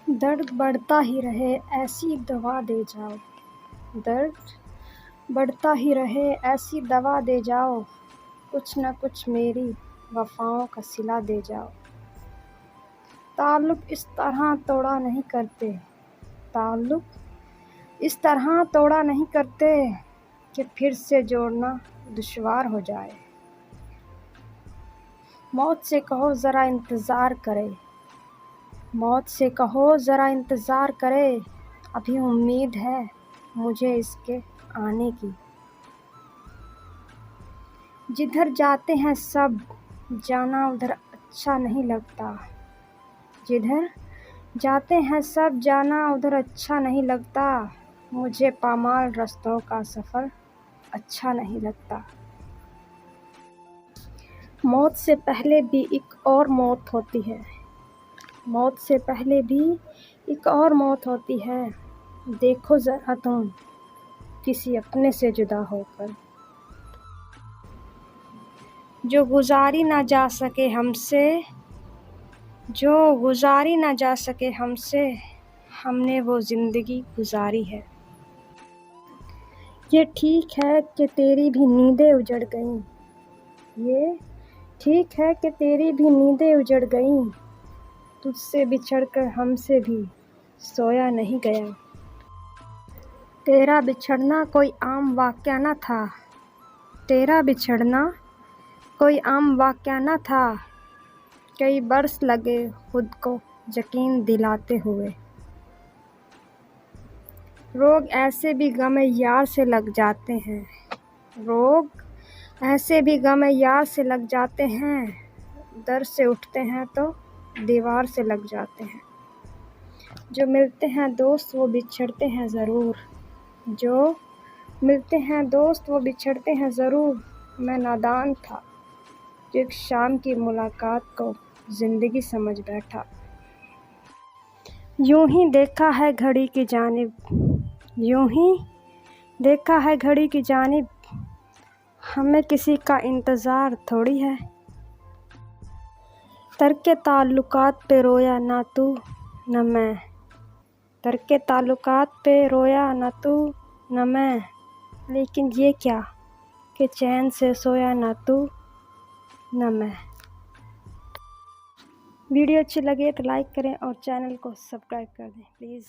درد بڑھتا ہی رہے ایسی دوا دے جاؤ، درد بڑھتا ہی رہے ایسی دوا دے جاؤ، کچھ نہ کچھ میری وفاؤں کا صلہ دے جاؤ۔ تعلق اس طرح توڑا نہیں کرتے، تعلق اس طرح توڑا نہیں کرتے کہ پھر سے جوڑنا دشوار ہو جائے۔ موت سے کہو ذرا انتظار کرے، موت سے کہو ذرا انتظار کرے، ابھی امید ہے مجھے اس کے آنے کی۔ جدھر جاتے ہیں سب جانا ادھر اچھا نہیں لگتا، جدھر جاتے ہیں سب جانا ادھر اچھا نہیں لگتا، مجھے پامال رستوں کا سفر اچھا نہیں لگتا۔ موت سے پہلے بھی ایک اور موت ہوتی ہے، موت سے پہلے بھی ایک اور موت ہوتی ہے، دیکھو ذرا تم کسی اپنے سے جدا ہو کر۔ جو گزاری نہ جا سکے ہم سے، جو گزاری نہ جا سکے ہم سے، ہم نے وہ زندگی گزاری ہے۔ یہ ٹھیک ہے کہ تیری بھی نیندیں اجڑ گئیں، یہ ٹھیک ہے کہ تیری بھی نیندیں اجڑ گئیں، تجھ سے بچھڑ کر ہم سے بھی سویا نہیں گیا۔ تیرا بچھڑنا کوئی عام واقعہ نہ تھا، تیرا بچھڑنا کوئی عام واقعہ نہ تھا، کئی برس لگے خود کو یقین دلاتے ہوئے۔ روگ ایسے بھی غم یار سے لگ جاتے ہیں، روگ ایسے بھی غم یار سے لگ جاتے ہیں، در سے اٹھتے ہیں تو دیوار سے لگ جاتے ہیں۔ جو ملتے ہیں دوست وہ بچھڑتے ہیں ضرور، جو ملتے ہیں دوست وہ بچھڑتے ہیں ضرور، میں نادان تھا جو ایک شام کی ملاقات کو زندگی سمجھ بیٹھا۔ یوں ہی دیکھا ہے گھڑی کی جانب، یوں ہی دیکھا ہے گھڑی کی جانب، ہمیں کسی کا انتظار تھوڑی ہے۔ ترک تعلقات پہ رویا نہ تو نہ میں، ترک تعلقات پہ رویا نہ تو نہ میں، لیکن یہ کیا کہ چین سے سویا نہ تو نہ میں۔ ویڈیو اچھی لگے تو لائک کریں اور چینل کو سبسکرائب کر دیں پلیز۔